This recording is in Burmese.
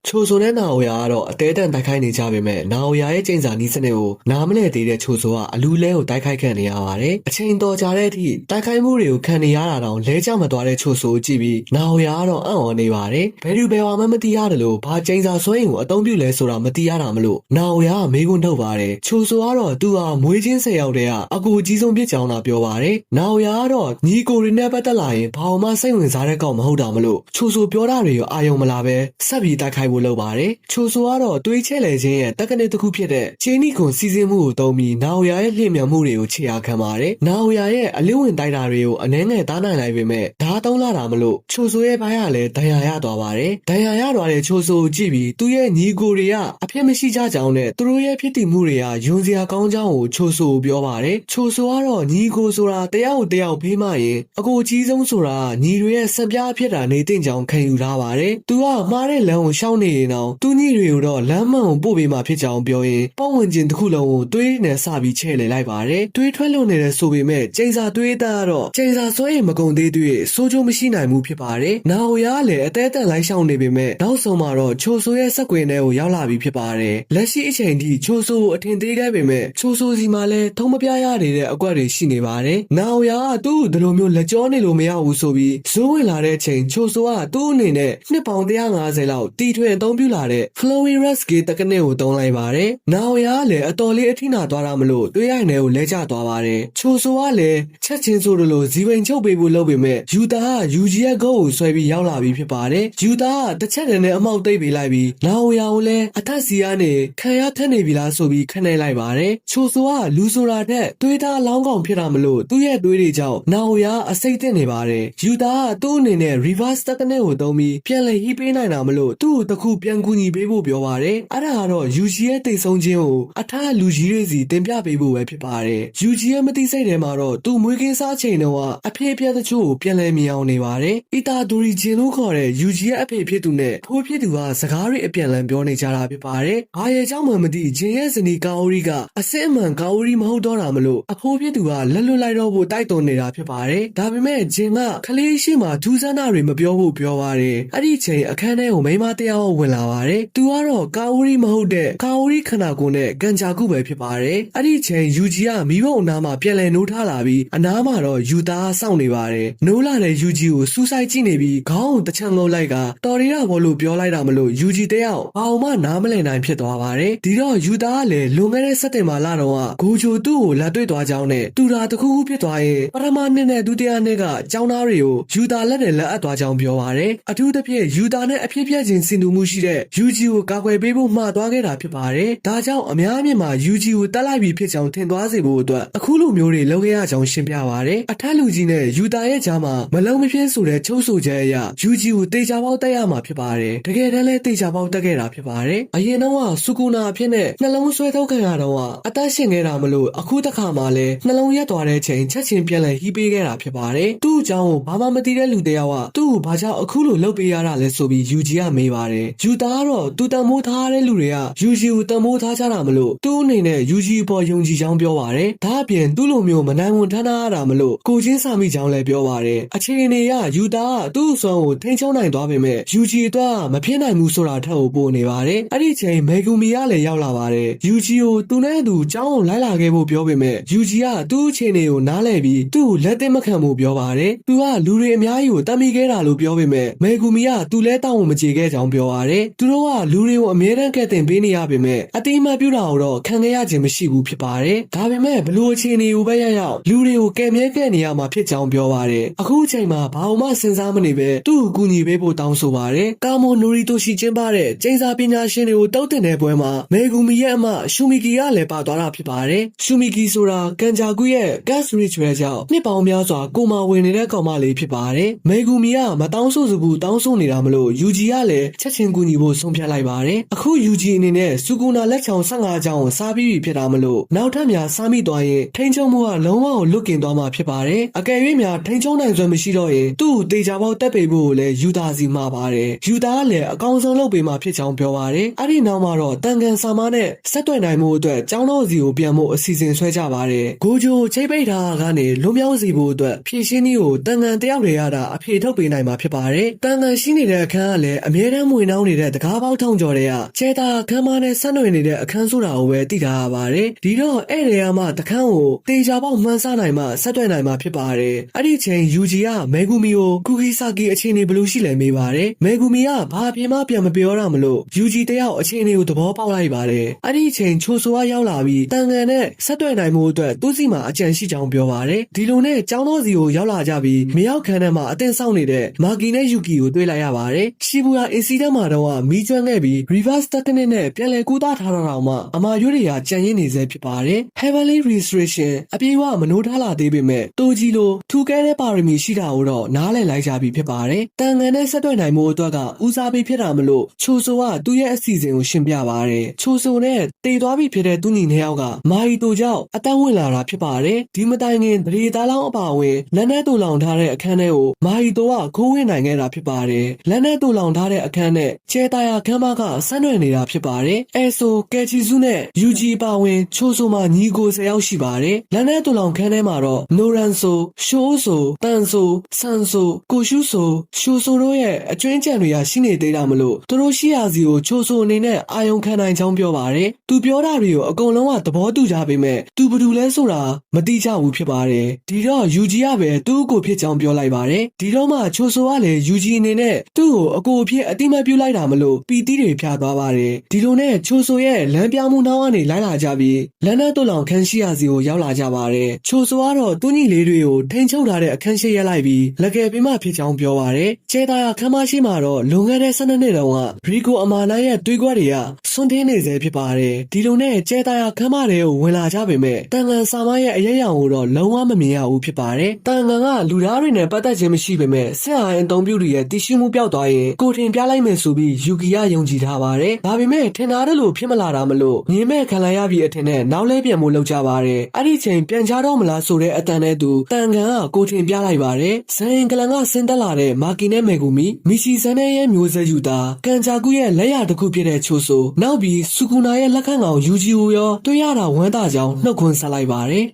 ချိုဆိုတဲ့နာအိုယာကတော့အသေးအံတိုက်ခိုက်နေကြပေမဲ့နာအိုယာရဲ့ကျိန်စာနီးစနစ်ကိုနားမလည်သေးတဲ့ချိုဆိုကအလူလဲကိုတိုက်ခိုက်ခံနေရပါတယ်။အချိန်တော်ကြာတဲ့အထိတိုက်ခိုက်မှုတွေကိုခံနေရတာတောင်လဲကျမသွားတဲ့ချိုဆိုကိုကြည့်ပြီးနာအိုယာကတော့အံ့ဩနေပါတယ်။ဘယ်သူဘယ်ဝါမှမသိရတယ်လို့ဘာကျိန်စာဆွဲရင်ကိုအသုံးပြုလဲဆိုတာမသိရတာမလို့နာအိုယာကမေးခွန်းထုတ်ပါတယ်။ချိုဆိုကတော့သူဟာမွေးချင်း10ယောက်တည်းကအကူအကြီးဆုံးဖြစ်ကြောင်းသာပြောပါတယ်။နာအိုယာကတော့ညီကိုရီနဲ့ပတ်သက်လာရင်ဘာမှစိတ်ဝင်စားတဲ့ကောင်မဟုတ်တာမလို့ချိုဆိုပြောတာတွေကိုအာယုံမလာပဲဆက်ပြီးတိုက်ခိုက်ဖို့လုပ်ပါတယ်။ချိုဆိုကတော့တွေးချဲ့လေခြင်းရဲ့တက္ကသိုလ်တစ်ခုဖြစ်တဲ့ချီနီကွန်စီစဉ်မှုကိုသုံးပြီးနာအိုယာရဲ့လှည့်မြန်မှုတွေကိုခြေရာခံပါတယ်။နာအိုယာရဲ့အလင်းဝင်တိုက်တာတွေကိုအနှဲငယ်သားနိုင်လိုက်ပေမဲ့ဓာတ်သုံးလာတာမလို့ချိုဆိုရဲ့ဘိုင်းကလည်းဒဏ်ရာရသွားပါတယ်။ဒဏ်ရာရသွားတဲ့ချိုဆိုကိုကြည့်ပြီးသူ့ရဲ့ညီကိုတွေကအဖြစ်မရှိကြကြောင်းနဲ့သူတို့ရဲ့ဖြစ်တည်မှုတွေကယွန်စရာကောင်းကြောင်းကိုချိုဆိုကိုပြောပါတယ်။ချိုဆိုကတော့ညီကိုဆိုတာတယောက်ဖေးမှရင်အကိုအကြီးဆုံးဆိုတာညီတွေရဲ့စံပြအဖြစ်တာနေတင်ကြောင်းခံယူထားပါတယ်။သူကမှားတဲ့လမ်းကိုရှောက်နေရင်တော့သူ့ညီတွေကိုတော့လမ်းမှန်ကိုပို့ပေးမှဖြစ်ကြောင်းပြောရင်ပတ်ဝန်းကျင်တစ်ခုလုံးကိုတွေးနဲ့စပြီးချဲ့လေလိုက်ပါတယ်။တွေးထွက်လွန်နေတဲ့ဆိုပေမဲ့ကျိန်စာတွေးတာကတော့ကျိန်စာဆွဲရင်မကုန်သေးတွေ့စိုးချိုးမရှိနိုင်ဘူးဖြစ်ပါတယ်။နာအိုယာကလည်းအသေးအံလိုက်ရှောင်နေပေမဲ့နောက်ဆုံးမှာတော့ချိုဆိုရဲ့စက်ကွင်းထဲကိုရောက်လာပြီးဖြစ်ပါတယ်။လက်ရှိအချိန်ထိချိုဆိုကိုအထင်သေးခဲ့ပေမဲ့ချိုဆိုစီမှာလည်းထုံးမပြရနေတဲ့အကွက်တွေရှိနေပါတယ်။နာအိုယာကသူ့ဒီလိုမျိုးလက်ကြောနေလို့မရဘူးဆိုပြီးဇိုးဝင်လာတဲ့အချိန်ချိုဆိုကသူ့အနေနဲ့နှစ်ပေါင်150လောက်တီထွင်အသုံးပြုလာတဲ့ Flowing Rescue တက္ကသိုလ်ကိုသုံးလိုက်ပါတယ်။နာအိုယာကလည်းအတော်လေးအထိနာသွားတာမလို့တွေးရိုက်နေကိုလဲကျသွားပါတယ်။ချိုဆိုကလည်းချက်ချင်းဆိုလိုဇီဝင်ချုပ်ပေးဖို့လုပ်ပေမဲ့ယူတာကယူဂျီရဲ့ဂိုးကိုဆွဲပြီးရောက်လာပြီးဖြစ်ပါတယ်။ယူတာကတစ်ချက်တည်းနဲ့အမောက်သိပ်ပေးလိုက်ပြီးနာအိုယာကိုလည်းအထက်စီကနေခံရထက်နေပြီလားဆိုပြီးခနဲ့လိုက်ပါတယ်။ချိုဆိုကလူဆိုတာတဲ့တွေးသားလောင်းကောင်ဖြစ်တာမလို့သူ့ရဲ့တွေးတွေကြောင့်နာအိုယာအစိတ်တက်နေပါတယ်။ယူတာကသူ့အနေနဲ့ reverse တက္ကသိုလ်ကိုသုံးပြီးပြန်လည်ဟိပေးနိုင်တာမလို့သူ့ကိုတခုပြန်ကူညီပေးဖို့ပြောပါတယ်။အဲ့ဒါကတော့ယူဂျီရဲ့တိတ်ဆုံးခြင်းကိုအထက်လူကြီးတွေစီတင်ပြပေးဖို့ပဲဖြစ်ပါတယ်။ယူဂျီရဲ့မသိစိတ်ထဲမှာတော့သူ့မွေးကင်းစားချိန်တုန်းကအဖေအပြက်တချို့ကိုပြန်လည်မြင်အောင်နေပါတယ်။အီတာဒိုရီဂျင်လို့ခေါ်တဲ့ယူဂျီရဲ့အဖေဖြစ်သူနဲ့ဖိုးဖြစ်သူကစကားတွေအပြန်လည်ပြောနေကြတာဖြစ်ပါတယ်။ဘာရဲ့ကြောင့်မှမသိဂျင်ရဲ့ဇနီးကာအိုရီကအစစ်အမှန်ကာအိုရီမဟုတ်တော့တာမလို့အဖိုးဖြစ်သူကလက်လွတ်လိုက်တော့ဖို့တိုက်တွန်းနေတာဖြစ်ပါတယ်။ဒါပေမဲ့ဂျင်ကခလေးရှိမှဒူးဆန်းတာတွေမပြောဖို့ပြောပါတယ်။အဲ့ဒီချိန်အခန်းထဲကိုမိန်းမတယောက်ဝင်လာပါတယ်။သူကတော့ကာအိုရီမဟုတ်တဲ့ကာအိုရီခန္ဓာကိုယ်နဲ့ကန်ဂျာကုပဲဖြစ်ပါတယ်။အဲ့ဒီချိန်ယူဂျီကမိဘအနားမှာပြန်လည်နိုးထားလာပြီးအနားမှာတော့ယူသားစောင့်နေပါတယ်။နိုးလာတဲ့ယူဂျီကိုစူးစိုက်ကြည့်နေပြီးခေါင်းကိုတချမ်းငုံလိုက်ကတော်ရီရဘောလို့ပြောလိုက်တာမလို့ယူဂျီတယောက်ဘာမှနားမလည်နိုင်ဖြစ်သွားပါတယ်။ဒီတော့ယူသားကလည်းလွန်ခဲ့တဲ့စက်တင်ဘာလတုန်းကဂိုဂျိုသူ့ကိုလက်တွေ့သွားကြောင်းနဲ့တူတာတစ်ခုခုဖြစ်သွားရင်ပထမနှစ်နဲ့ဒုတိယနှစ်ကကျောင်းသားတွေကိုယူသားလက်နဲ့လက်အပ်သွားကြောင်းပြောပါတယ်။အထူးသဖြင့်ယူသားနဲ့အဖြစ်ပြက်ခြင်းစင်တူမှုရှိတဲ့ယူဂျီကိုကာကွယ်ပေးဖို့မှာသွားခဲ့တာဖြစ်ပါတယ်။ဒါကြောင့်အများအမြင်မှာယူဂျီကိုတက်လိုက်ပြီးဖြစ်ကြောင်းထင်သွားစေဖို့အတွက်အခုလိုမျိုးတွေလုပ်ခဲ့ရကြောင်းရှင်းပြပါတယ်။အထက်လူကြီးနဲ့ယူသားရဲ့ကြားမှာမလုံးမပြင်းဆိုတဲ့ချုပ်ဆိုချက်အရယူဂျီကိုတေချာပေါက်တက်ရမှာဖြစ်ပါတယ်။တကယ်တမ်းလည်းတေချာပေါက်တက်ခဲ့တာဖြစ်ပါတယ်။အရင်တော့ဆူကူနာအဖြစ်နဲ့နှလုံးဆွဲထုတ်ခံရတော့အသက်ရှင်ခဲ့တာမလို့အခုတစ်ခါမှလည်းနှလုံးရက်သွားတဲ့ချိန်ချက်ချင်းပြန်လည်ဟီးပေးခဲ့တာဖြစ်ပါတယ်။သူ့အကြောင်းကိုဘာမှမသိတဲ့လူတယောက်ကသူ့ကိုဘာကြောင့်အခုလိုလုပ်ပေးရတာလဲဆိုပြီးယူဂျီကမေးပါတယ်။ယူသားကတော့သူတန်မိုးထားတဲ့လူတွေကယူဂျီကိုတန်မိုးထားကြတာမလို့သူ့အနေနဲ့ယူဂျီအပေါ်ယုံကြည်ကြောင်းပြောပါတယ်။ဒါအပြင်သူ့လိုမျိုးမနိုင်ဝန်ထမ်းထားရတာမလို့ကိုချင်းစာမိကြောင်းလည်းပြောပါတယ်။အခြေအနေအရယူသားကသူ့အစွမ်းကိုထိန်းချုပ်နိုင်သွားပေမဲ့ယူဂျီအတွက်မဖြစ်နိုင်ဘူးဆိုတာထက်ကိုပိုနေပါတယ်။အဲ့ဒီချိန်မေဂူမီကလည်းရောက်လာပါတယ်။ယူဂျီကိုသူနဲ့သူကျောင်းကိုလိုက်လာခဲ့ဖို့ပြောပေမဲ့ယူဂျီကသူ့အခြေအနေကိုနားလည်ပြီးသူ့ကိုလက်သင့်မခံဖို့ပြောပါတယ်။သူကလူတွေအများကြီးကိုတတ်မိခဲ့တာလို့ပြောပေမဲ့မေဂူမီကသူလည်းတောင်းဝန်မကြေခဲ့ကြောင်းပြောပါတယ်။သူတို့ကလူတွေကိုအမြဲတမ်းကဲ့တင်ပေးနေရပေမဲ့အတိအမှတ်ပြုတာကိုတော့ခံခဲ့ရခြင်းမရှိဘူးဖြစ်ပါတယ်။ဒါပေမဲ့ဘလို့အခြေအနေကိုပဲရရောက်လူတွေကိုကဲမြဲကဲ့နေရမှာဖြစ်ကြောင်းပြောပါတယ်။အခုအချိန်မှာဘာမှစဉ်းစားမနေပဲသူ့ကိုကူညီပေးဖို့တောင်းဆိုပါတယ်။ကာမိုနိုရီတိုရှိကျင်းပတဲ့ကျင်းစာပညာရှင်တွေကိုတောက်တင်တဲ့ပွဲမှာမေဂူမီရဲ့အမရှူမီကီကလည်းပါသွားတာဖြစ်ပါတယ်။ရှူမီကီဆိုတာကန်ဂျာကူရဲ့ gas ritual ကြောင့်နှစ်ပေါင်းများစွာကိုမာဝင်နေတဲ့ကောင်မလေးဖြစ်ပါတယ်။မေဂူမီကမတောင်းဆိုစဘူးတောင်းဆိုနေတာမလို့ယူဂျီကလည်းချက်ချင်းကူညီဖို့ဆုံးဖြတ်လိုက်ပါတယ်။အခုယူဂျီအနေနဲ့စူကူနာလက်ချောင်15ချောင်းကိုစားပြီးဖြစ်တာမလို့နောက်ထပ်များစားမိသွားရင်ထိန်းချုပ်မှုကလုံးဝကိုလွတ်ကင်သွားမှာဖြစ်ပါတယ်။အကယ်၍များထိန်းချုပ်နိုင်စွမ်းမရှိတော့ရင်သူ့တေချာပေါက်တက်ပေဖို့ကိုလည်းယူသားစီမှာပါတယ်။ယူသားကလည်းအကောင်ဆုံးလုပ်ပေးမှာဖြစ်ကြောင်းပြောပါတယ်။အဲ့ဒီနောက်မှာတော့တန်ကန်ဆာမနဲ့ဆက်သွယ်နိုင်မှုအတွက်ကျောင်းတော်စီကိုပြန်ဖို့အစီအစဉ်ဆွဲကြပါတယ်။ဂိုဂျိုချိတ်ပိတ်ထားကနေလွန်မြောက်စီဖို့အတွက်ဖြည့်ရှင်းနည်းကိုတန်ကန်တယောက်တွေရတာအဖြေထုတ်ပေးနိုင်မှာဖြစ်ပါတယ်။တန်ကန်ရှိနေတဲ့အခန်းကလည်းအမြဲတမ်းမွေ နှောင်းနေတဲ့တကားပေါက်ထောင်ကျော်တွေကကျဲတာခမ်းမနဲ့ဆက်နွယ်နေတဲ့အခန်းဆိုတာကိုပဲသိထားရပါတယ်ဒီတော့အဲ့ဒီကမှတခန်းကိုတေချာပေါက်မှန်းဆနိုင်မှဆက်တွေ့နိုင်မှာဖြစ်ပါတယ်အဲ့ဒီချိန်ယူဂျီကမေဂူမီကိုကူကီဆာကီအခြေအနေဘယ်လိုရှိလဲမေးပါတယ်မေဂူမီကဘာပြေမပြန်မပြောရမလို့ယူဂျီတယောက်အခြေအနေကိုသဘောပေါက်လိုက်ပါတယ်အဲ့ဒီချိန်ချိုဆိုကရောက်လာပြီးတန်ကန်နဲ့ဆက်တွေ့နိုင်မှုအတွက်သူ့စီမှာအကြံရှိကြောင်းပြောပါတယ်ဒီလိုနဲ့ကျောင်းတော်စီကိုရောက်လာကြပြီးမြေရောက်ခန်းထဲမှာအတင်းဆောက်နေတဲ့မာကီနဲ့ယူကီကိုတွေ့လိုက်ရပါတယ်ရှီဘူယာအင်စီဒန့်မှာတော့မီးကျွမ်းခဲ့ပြီး reverse technique နဲ့ပြန်လည်ကူးသားထားတာမှအမာရွေးတွေကကြံရင်းနေစေဖြစ်ပါတယ် heavenly restoration အပြေအဝမနိုးထားလာသေးပေမဲ့တိုဂျီလိုထူကဲတဲ့ပါရမီရှိတာကိုတော့နားလည်လိုက်ကြပြီဖြစ်ပါတယ်တန်ကန်နဲ့ဆက်တွေ့နိုင်မှုအတွက်ကဦးစားပေးဖြစ်တာမလို့ချိုဆိုကသူ့ရဲ့အစီအစဉ်ကိုရှင်းပြပါတယ်ချိုဆိုနဲ့တည်သွားပြီဖြစ်တဲ့သူ့ညီနှစ်ယောက်ကမာရီတိုကြောင့်အတန်းဝင်လာတာဖြစ်ပါတယ်ဒီမတိုင်ခင်ဗရေသားလောင်းအပါဝင်လက်နဲ့တူလောင်ထားတဲ့အခန်းထဲကိုမာရီတိုကခိုးဝင်နိုင်ခဲ့တာဖြစ်ပါတယ်လက်နဲ့တူလောင်ထားတဲ့အခန်းနဲ့ကျဲတာယာခမ်းမကဆန်းနွယ်နေတာဖြစ်ပါတယ်အဲဆိုကယ်ချီစုနဲ့ယူဂျီပါဝင်ချိုဆိုမှာညီကို10ယောက်ရှိပါတယ်လက်နဲ့တူလောင်ခန်းထဲမှာတော့နိုရန်ဆိုရှိုးဆိုတန်ဆိုဆန်ဆိုကိုရှုဆိုရှိုဆိုတို့ရဲ့အကျွင်းကြံတွေကရှိနေသေးတာမလို့သူတို့ရှိရာစီကိုချိုဆိုအနေနဲ့အာယုံခံနိုင်ကြောင်းပြောပါတယ်သူပြောတာတွေကိုအကုန်လုံးကသဘောတူကြပေမဲ့သူဘယ်သူလဲဆိုတာမသိကြဘူးဖြစ်ပါတယ်ဒီတော့ယူဂျီကပဲသူ့ကိုဖြစ်ကြောင်းပြောလိုက်ပါတယ်ဒီတော့မှချိုဆိုကလည်းယူဂျီအနေနဲ့သူ့ကိုအကိုအဖြစ်အတိမပြုလိုက်တာမလို့ပီတီတွေဖြာသွားပါတယ်ဒီလိုနဲ့ချိုဆိုရဲ့လမ်းပြောင်းမှုနောက်ကနေလိုက်လာကြပြီးလမ်းနဲ့တူလောင်ခန်းရှိရာစီကိုရောက်လာကြပါတယ်ချိုဆိုကတော့သူ့ညီလေးတွေကိုထိန်ချုပ်ထားတဲ့အခန်းရှိရက်လိုက်ပြီးလက်ကယ်ပေးမှဖြစ်ကြောင်းပြောပါတယ်ကျဲတာယာခမ်းမရှိမှာတော့လွန်ခဲ့တဲ့12နှစ်တုန်းကရီကိုအမာနိုင်ရဲ့တွေးခွက်တွေကဆွန်းတင်းနေစေဖြစ်ပါတယ်ဒီလိုနဲ့ကျဲတာယာခမ်းမတွေကိုဝင်လာကြပေမဲ့တန်ကန်ဆာမရဲ့အရေးအယောင်ကိုတော့လုံးဝမမြင်ရဘူးဖြစ်ပါတယ်တန်ကန်ကလူသားတွေနဲ့ပတ်သက်ခြင်းမရှိပေမဲ့ဆက်အာအုံပြုတွေရဲ့တည်ရှိမှုပျောက်သွားရင်ကိုထင်ပြလိုက်မယ်ဆိုပြီးယူကီကယုံကြည်ထားပါတယ်ဒါပေမဲ့ထင်ထားတယ်လို့ဖြစ်မလာတာမလို့မြင်မဲ့ခံလိုက်ရပြီးအထင်နဲ့နောက်လဲပြန်မှုလုပ်ကြပါတယ်အဲ့ဒီချိန်ပြန်ချတော့မလားဆိုတဲ့အတန်နဲ့သူတန်ကန်ကကိုထင်ပြလိုက်ပါတယ်ဇန်ကလန်ကဆင်းသက်လာတဲ့မာကီနဲ့မေဂူမီမီချီဆန်နဲ့ရဲ့မျိုးဆက်ယူတာကန်ဂျာကူရဲ့လက်ရတစ်ခုဖြစ်တဲ့ချိုဆိုနောက်ပြီးဆူကူနာရဲ့လက်ခံကောင်ယူဂျီကိုရောတွေ့ရတာဝမ်းသာကြောင်းနှုတ်ခွန်းဆက်လိုက်ပါတယ်